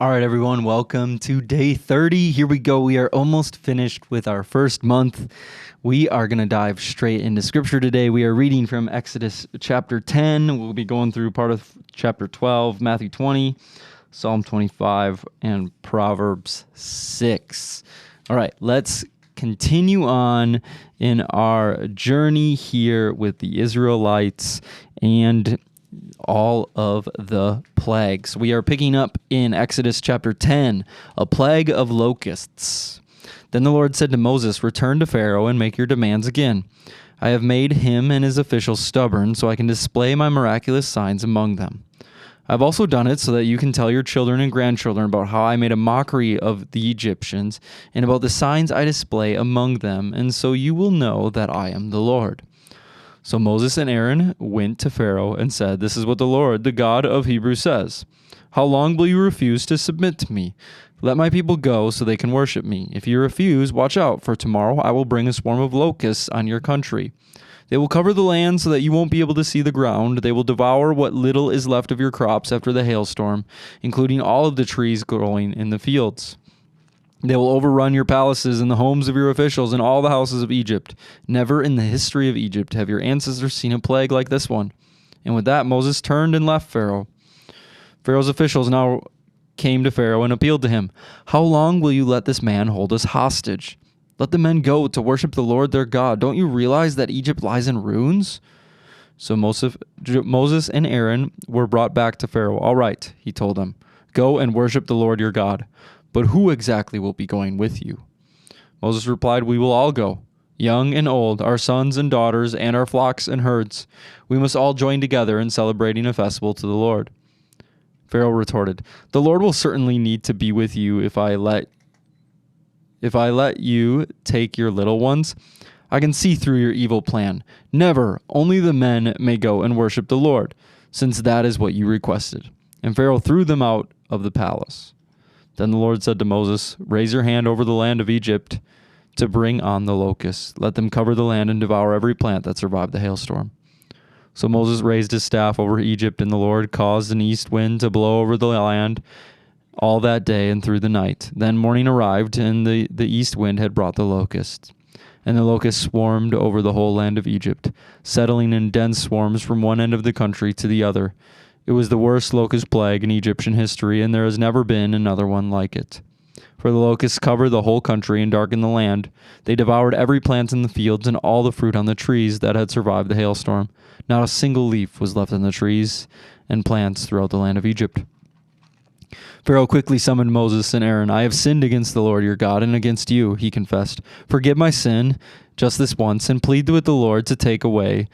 All right, everyone, welcome to day 30. Here we go. We are almost finished with our first month. We are going to dive straight into scripture today. We are reading from Exodus chapter 10. We'll be going through part of chapter 12, Matthew 20, Psalm 25, and Proverbs 6. All right, let's continue on in our journey here with the Israelites and all of the plagues. We are picking up in Exodus chapter 10, a plague of locusts. Then the Lord said to Moses, "Return to Pharaoh and make your demands again. I have made him and his officials stubborn, so I can display my miraculous signs among them. I've also done it so that you can tell your children and grandchildren about how I made a mockery of the Egyptians and about the signs I display among them, and so you will know that I am the Lord." So Moses and Aaron went to Pharaoh and said, "This is what the Lord, the God of Hebrews, says. How long will you refuse to submit to me? Let my people go so they can worship me. If you refuse, watch out, for tomorrow I will bring a swarm of locusts on your country. They will cover the land so that you won't be able to see the ground. They will devour what little is left of your crops after the hailstorm, including all of the trees growing in the fields. They will overrun your palaces and the homes of your officials and all the houses of Egypt. Never in the history of Egypt have your ancestors seen a plague like this one." And with that, Moses turned and left Pharaoh. Pharaoh's officials now came to Pharaoh and appealed to him. "How long will you let this man hold us hostage? Let the men go to worship the Lord their God. Don't you realize that Egypt lies in ruins?" So Moses and Aaron were brought back to Pharaoh. "All right," he told them, "go and worship the Lord your God. But who exactly will be going with you?" Moses replied, "We will all go, young and old, our sons and daughters, and our flocks and herds. We must all join together in celebrating a festival to the Lord." Pharaoh retorted, "The Lord will certainly need to be with you if I let you take your little ones. I can see through your evil plan. Never, only the men may go and worship the Lord, since that is what you requested." And Pharaoh threw them out of the palace. Then the Lord said to Moses, "Raise your hand over the land of Egypt to bring on the locusts. Let them cover the land and devour every plant that survived the hailstorm." So Moses raised his staff over Egypt, and the Lord caused an east wind to blow over the land all that day and through the night. Then morning arrived, and the east wind had brought the locusts. And the locusts swarmed over the whole land of Egypt, settling in dense swarms from one end of the country to the other. It was the worst locust plague in Egyptian history, and there has never been another one like it. For the locusts covered the whole country and darkened the land. They devoured every plant in the fields and all the fruit on the trees that had survived the hailstorm. Not a single leaf was left on the trees and plants throughout the land of Egypt. Pharaoh quickly summoned Moses and Aaron. "I have sinned against the Lord your God and against you," he confessed. "Forgive my sin just this once and plead with the Lord to take away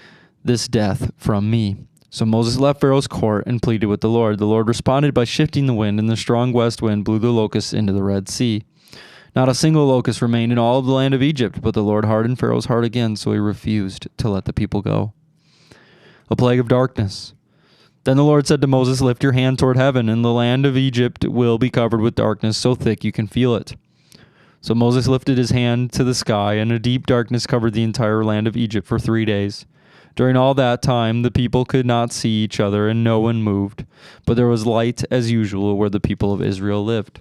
this death from me." So Moses left Pharaoh's court and pleaded with the Lord. The Lord responded by shifting the wind, and the strong west wind blew the locusts into the Red Sea. Not a single locust remained in all of the land of Egypt, but the Lord hardened Pharaoh's heart again, so he refused to let the people go. A plague of darkness. Then the Lord said to Moses, "Lift your hand toward heaven, and the land of Egypt will be covered with darkness so thick you can feel it." So Moses lifted his hand to the sky, and a deep darkness covered the entire land of Egypt for 3 days. During all that time, the people could not see each other, and no one moved. But there was light as usual where the people of Israel lived.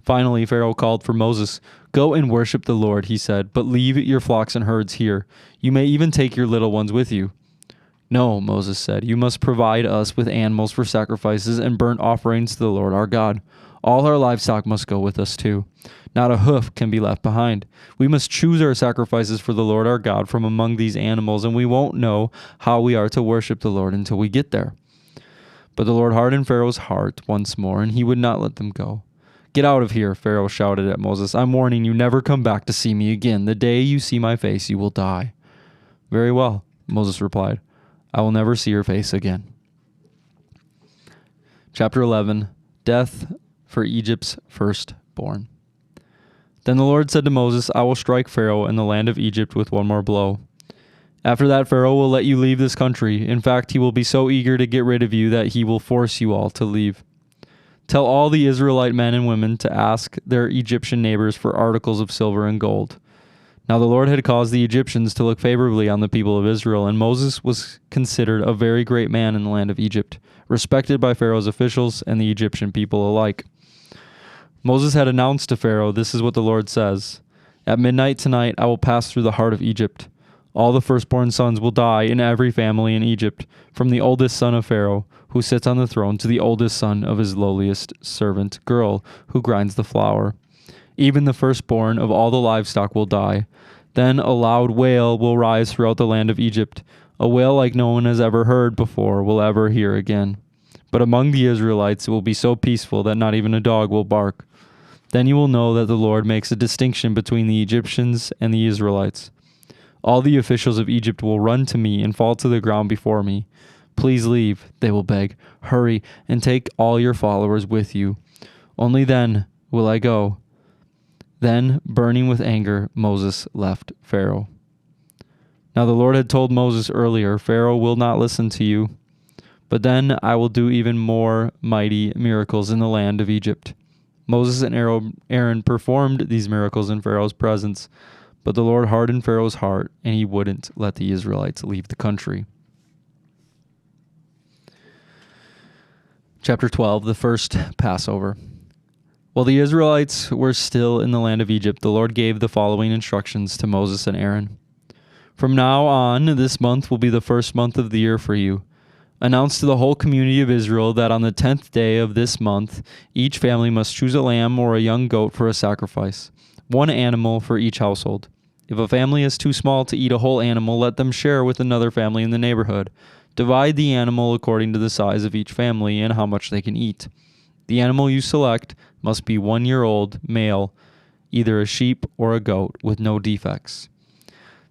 Finally, Pharaoh called for Moses. "Go and worship the Lord," he said, "but leave your flocks and herds here. You may even take your little ones with you." "No," Moses said, "you must provide us with animals for sacrifices and burnt offerings to the Lord our God. All our livestock must go with us too. Not a hoof can be left behind. We must choose our sacrifices for the Lord our God from among these animals, and we won't know how we are to worship the Lord until we get there." But the Lord hardened Pharaoh's heart once more, and he would not let them go. "Get out of here," Pharaoh shouted at Moses. "I'm warning you, never come back to see me again. The day you see my face, you will die." "Very well," Moses replied. "I will never see your face again." Chapter 11, Death for Egypt's Firstborn. Then the Lord said to Moses, "I will strike Pharaoh and the land of Egypt with one more blow. After that, Pharaoh will let you leave this country. In fact, he will be so eager to get rid of you that he will force you all to leave. Tell all the Israelite men and women to ask their Egyptian neighbors for articles of silver and gold." Now the Lord had caused the Egyptians to look favorably on the people of Israel, and Moses was considered a very great man in the land of Egypt, respected by Pharaoh's officials and the Egyptian people alike. Moses had announced to Pharaoh, "This is what the Lord says. At midnight tonight I will pass through the heart of Egypt. All the firstborn sons will die in every family in Egypt, from the oldest son of Pharaoh, who sits on the throne, to the oldest son of his lowliest servant girl, who grinds the flour. Even the firstborn of all the livestock will die. Then a loud wail will rise throughout the land of Egypt, a wail like no one has ever heard before, will ever hear again. But among the Israelites it will be so peaceful that not even a dog will bark. Then you will know that the Lord makes a distinction between the Egyptians and the Israelites. All the officials of Egypt will run to me and fall to the ground before me. Please leave, they will beg. Hurry and take all your followers with you. Only then will I go." Then, burning with anger, Moses left Pharaoh. Now the Lord had told Moses earlier, "Pharaoh will not listen to you. But then I will do even more mighty miracles in the land of Egypt." Moses and Aaron performed these miracles in Pharaoh's presence, but the Lord hardened Pharaoh's heart, and he wouldn't let the Israelites leave the country. Chapter 12, the first Passover. While the Israelites were still in the land of Egypt, the Lord gave the following instructions to Moses and Aaron. "From now on, this month will be the first month of the year for you. Announce to the whole community of Israel that on the 10th day of this month, each family must choose a lamb or a young goat for a sacrifice, one animal for each household. If a family is too small to eat a whole animal, let them share with another family in the neighborhood. Divide the animal according to the size of each family and how much they can eat. The animal you select must be 1 year old, male, either a sheep or a goat, with no defects.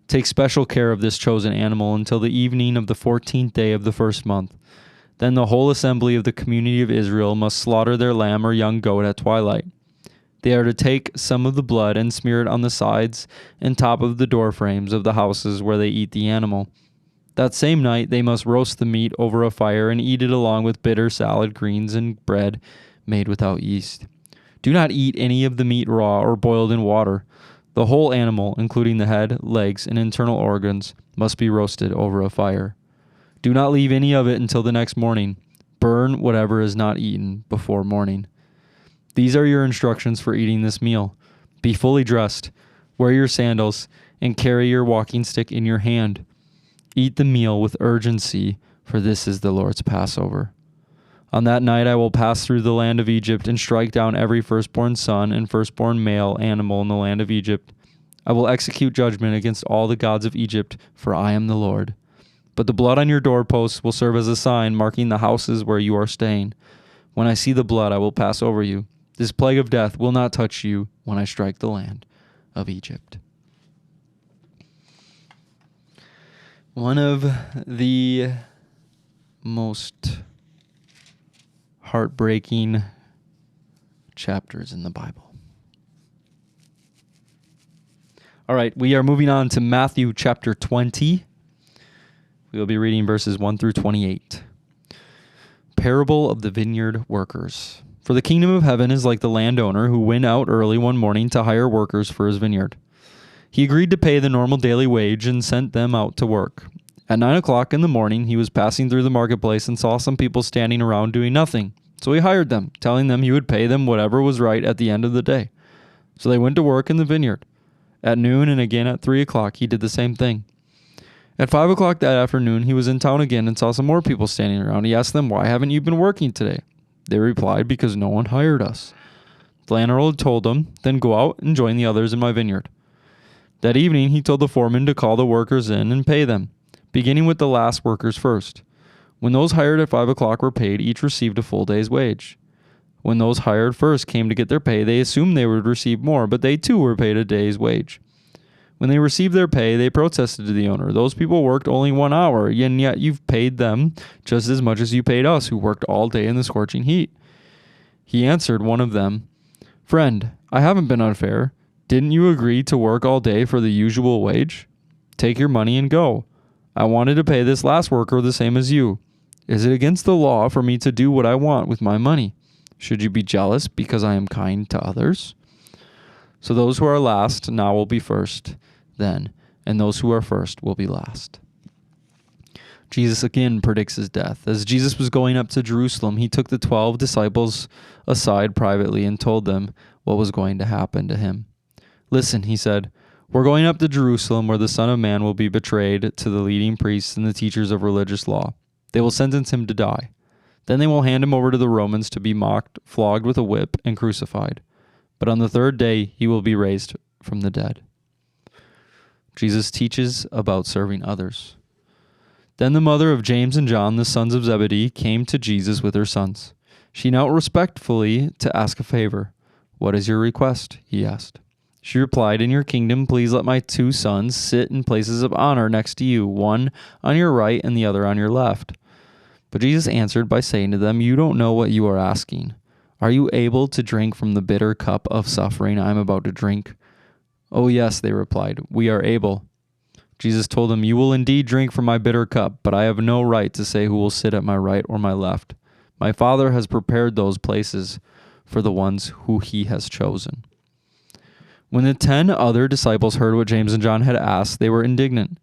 Take special care of this chosen animal until the evening of the 14th day of the first month. Then the whole assembly of the community of Israel must slaughter their lamb or young goat at twilight. They are to take some of the blood and smear it on the sides and top of the door frames of the houses where they eat the animal. That same night they must roast the meat over a fire and eat it along with bitter salad greens and bread made without yeast. Do not eat any of the meat raw or boiled in water. The whole animal, including the head, legs, and internal organs, must be roasted over a fire. Do not leave any of it until the next morning. Burn whatever is not eaten before morning. These are your instructions for eating this meal. Be fully dressed, wear your sandals, and carry your walking stick in your hand. Eat the meal with urgency, for this is the Lord's Passover. On that night I will pass through the land of Egypt and strike down every firstborn son and firstborn male animal in the land of Egypt. I will execute judgment against all the gods of Egypt, for I am the Lord. But the blood on your doorposts will serve as a sign marking the houses where you are staying. When I see the blood, I will pass over you. This plague of death will not touch you when I strike the land of Egypt." One of the most heartbreaking chapters in the Bible. All right, we are moving on to Matthew chapter 20. We will be reading verses 1 through 28. Parable of the vineyard workers. For the kingdom of heaven is like the landowner who went out early one morning to hire workers for his vineyard. He agreed to pay the normal daily wage and sent them out to work. At 9 o'clock in the morning, he was passing through the marketplace and saw some people standing around doing nothing. So he hired them, telling them he would pay them whatever was right at the end of the day. So they went to work in the vineyard. At noon and again at 3 o'clock, he did the same thing. At 5 o'clock that afternoon, he was in town again and saw some more people standing around. He asked them, "Why haven't you been working today?" They replied, "Because no one hired us." The landlord told them, "Then go out and join the others in my vineyard." That evening, he told the foreman to call the workers in and pay them, beginning with the last workers first. When those hired at 5 o'clock were paid, each received a full day's wage. When those hired first came to get their pay, they assumed they would receive more, but they too were paid a day's wage. When they received their pay, they protested to the owner, "Those people worked only 1 hour, and yet you've paid them just as much as you paid us, who worked all day in the scorching heat." He answered one of them, "Friend, I haven't been unfair. Didn't you agree to work all day for the usual wage? Take your money and go. I wanted to pay this last worker the same as you. Is it against the law for me to do what I want with my money? Should you be jealous because I am kind to others?" So those who are last now will be first then, and those who are first will be last. Jesus again predicts his death. As Jesus was going up to Jerusalem, he took the 12 disciples aside privately and told them what was going to happen to him. "Listen," he said, "we're going up to Jerusalem where the Son of Man will be betrayed to the leading priests and the teachers of religious law. They will sentence him to die. Then they will hand him over to the Romans to be mocked, flogged with a whip, and crucified. But on the third day he will be raised from the dead." Jesus teaches about serving others. Then the mother of James and John, the sons of Zebedee, came to Jesus with her sons. She knelt respectfully to ask a favor. "What is your request?" he asked. She replied, "In your kingdom, please let my 2 sons sit in places of honor next to you, one on your right and the other on your left." But Jesus answered by saying to them, "You don't know what you are asking. Are you able to drink from the bitter cup of suffering I am about to drink?" "Oh, yes," they replied, "we are able." Jesus told them, "You will indeed drink from my bitter cup, but I have no right to say who will sit at my right or my left. My Father has prepared those places for the ones who he has chosen." When the 10 other disciples heard what James and John had asked, they were indignant.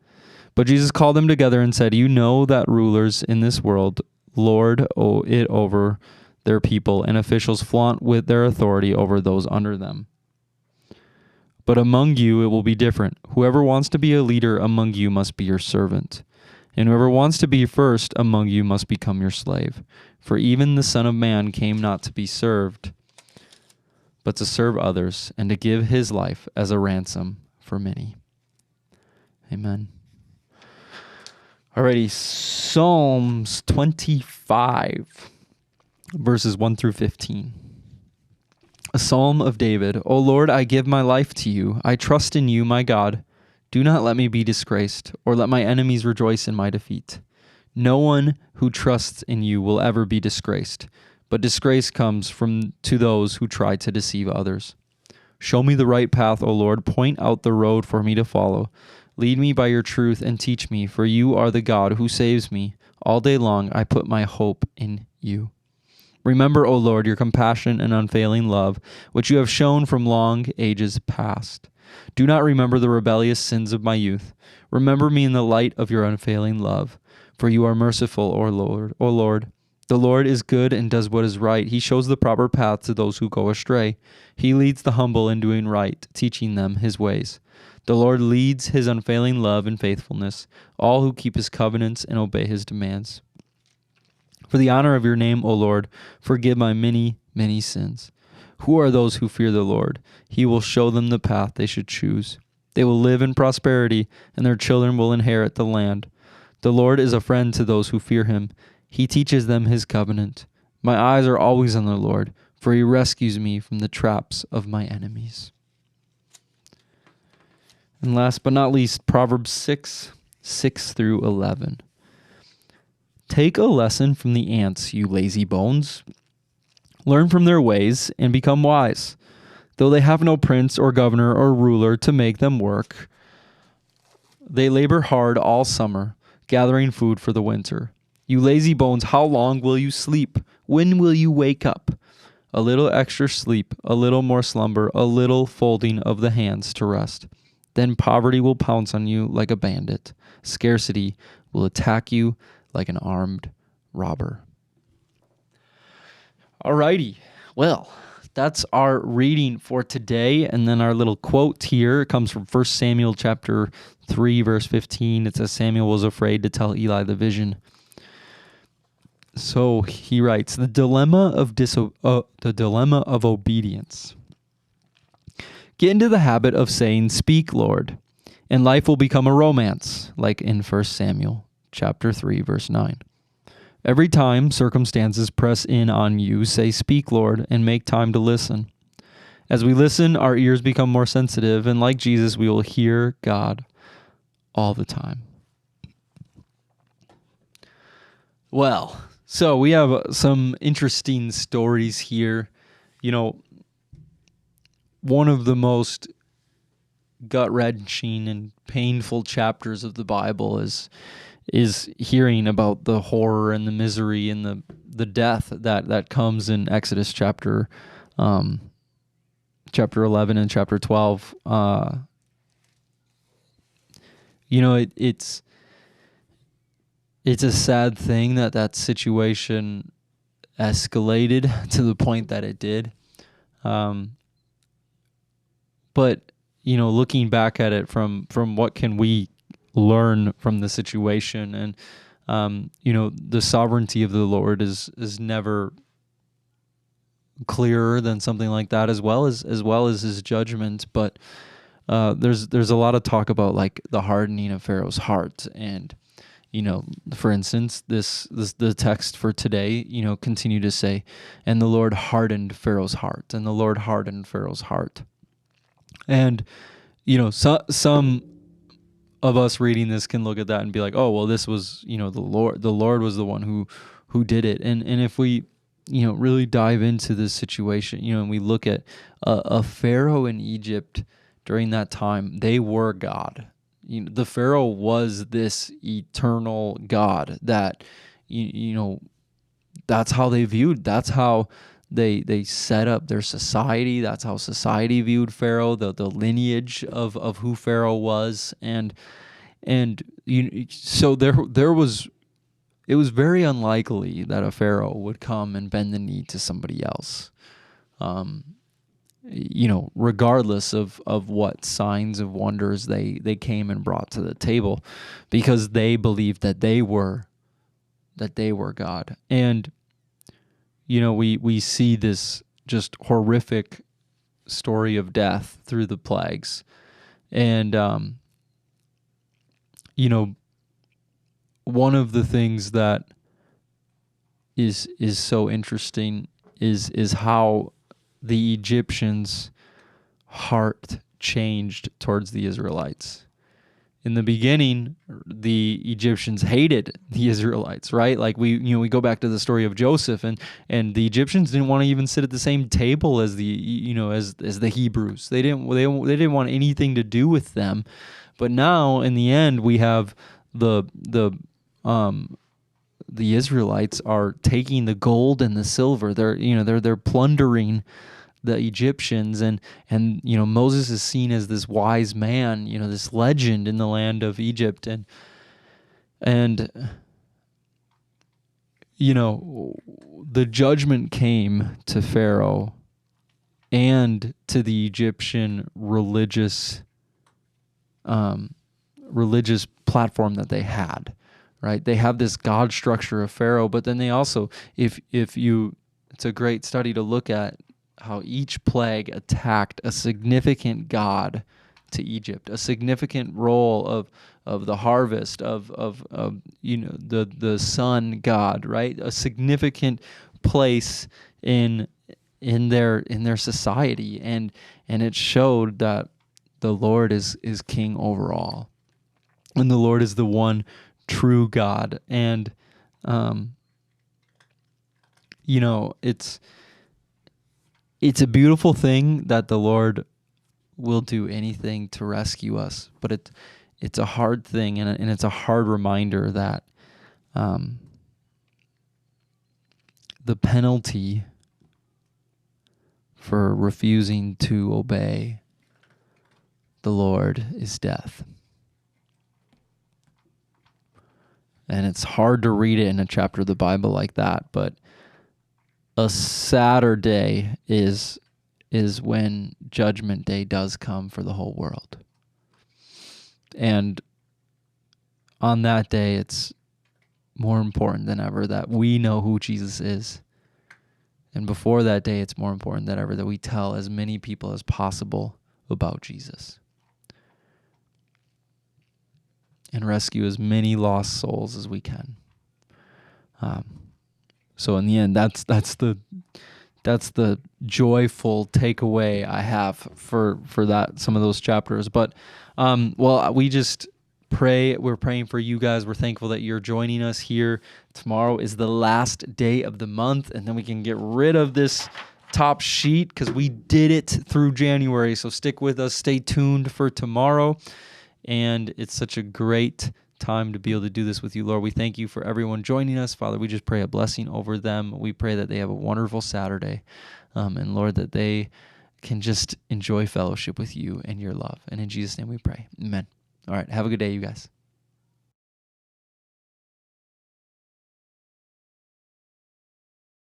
But Jesus called them together and said, "You know that rulers in this world lord it over their people, and officials flaunt with their authority over those under them. But among you it will be different. Whoever wants to be a leader among you must be your servant. And whoever wants to be first among you must become your slave. For even the Son of Man came not to be served, but to serve others, and to give his life as a ransom for many." Amen. Alrighty, Psalms 25, verses 1 through 15. A psalm of David. "O Lord, I give my life to you. I trust in you, my God. Do not let me be disgraced, or let my enemies rejoice in my defeat. No one who trusts in you will ever be disgraced, but disgrace comes to those who try to deceive others. Show me the right path, O Lord. Point out the road for me to follow. Lead me by your truth and teach me, for you are the God who saves me. All day long I put my hope in you. Remember, O Lord, your compassion and unfailing love, which you have shown from long ages past. Do not remember the rebellious sins of my youth. Remember me in the light of your unfailing love, for you are merciful, O Lord. The Lord is good and does what is right. He shows the proper path to those who go astray. He leads the humble in doing right, teaching them his ways. The Lord leads his unfailing love and faithfulness, all who keep his covenants and obey his demands. For the honor of your name, O Lord, forgive my many, many sins. Who are those who fear the Lord? He will show them the path they should choose. They will live in prosperity, and their children will inherit the land. The Lord is a friend to those who fear him. He teaches them his covenant. My eyes are always on the Lord, for he rescues me from the traps of my enemies." And last but not least, Proverbs 6 through 11. "Take a lesson from the ants, you lazy bones. Learn from their ways and become wise. Though they have no prince or governor or ruler to make them work, they labor hard all summer, gathering food for the winter. You lazy bones, how long will you sleep? When will you wake up? A little extra sleep, a little more slumber, a little folding of the hands to rest. Then poverty will pounce on you like a bandit. Scarcity will attack you like an armed robber." Alrighty, well, that's our reading for today. And then our little quote here comes from 1 Samuel chapter 3, verse 15. It says, "Samuel was afraid to tell Eli the vision." So he writes, the dilemma of obedience. Get into the habit of saying, "Speak, Lord," and life will become a romance, like in 1 Samuel chapter 3, verse 9. Every time circumstances press in on you, say, "Speak, Lord," and make time to listen. As we listen, our ears become more sensitive, and like Jesus, we will hear God all the time. Well, so we have some interesting stories here. You know, one of the most gut-wrenching and painful chapters of the Bible is hearing about the horror and the misery and the death that comes in Exodus chapter 11 and chapter 12. It's it's a sad thing that situation escalated to the point that it did. But looking back at it from what can we learn from the situation, and the sovereignty of the Lord is never clearer than something like that, as well as his judgment. But there's a lot of talk about like the hardening of Pharaoh's heart, and for instance, the text for today, continue to say, and the Lord hardened Pharaoh's heart, and the Lord hardened Pharaoh's heart. And some of us reading this can look at that and be like, oh, well, this was the Lord was the one who did it. And if we really dive into this situation, and we look at a Pharaoh in Egypt during that time, they were God. The Pharaoh was this eternal God that that's how they viewed. That's how they set up their society. That's how society viewed Pharaoh, the lineage of who Pharaoh was, and so there was. It was very unlikely that a Pharaoh would come and bend the knee to somebody else, regardless of what signs of wonders they came and brought to the table, because they believed that they were God. And we see this just horrific story of death through the plagues. And one of the things that is so interesting is how the Egyptians' heart changed towards the Israelites. In the beginning, the Egyptians hated the Israelites, right? Like we go back to the story of Joseph, and the Egyptians didn't want to even sit at the same table as the as the Hebrews. They didn't want anything to do with them. But now, in the end, we have the Israelites are taking the gold and the silver. They're plundering the Egyptians, and Moses is seen as this wise man, this legend in the land of Egypt, and the judgment came to Pharaoh and to the Egyptian religious platform that they had. Right? They have this God structure of Pharaoh, but then they also, it's a great study to look at how each plague attacked a significant god to Egypt, a significant role of the harvest, of the sun god, right? A significant place in their society, and it showed that the Lord is king over all, and the Lord is the one true God. And it's a beautiful thing that the Lord will do anything to rescue us, but it's a hard thing, and it's a hard reminder that the penalty for refusing to obey the Lord is death. And it's hard to read it in a chapter of the Bible like that, but a Saturday is when Judgment Day does come for the whole world. And on that day, it's more important than ever that we know who Jesus is. And before that day, it's more important than ever that we tell as many people as possible about Jesus, and rescue as many lost souls as we can. So in the end, that's the joyful takeaway I have for that, some of those chapters. But we just pray. We're praying for you guys. We're thankful that you're joining us here. Tomorrow is the last day of the month, and then we can get rid of this top sheet because we did it through January. So stick with us. Stay tuned for tomorrow. And it's such a great time to be able to do this with you, Lord. We thank you for everyone joining us. Father, we just pray a blessing over them. We pray that they have a wonderful Saturday. And Lord, that they can just enjoy fellowship with you and your love. And in Jesus' name we pray. Amen. All right. Have a good day, you guys.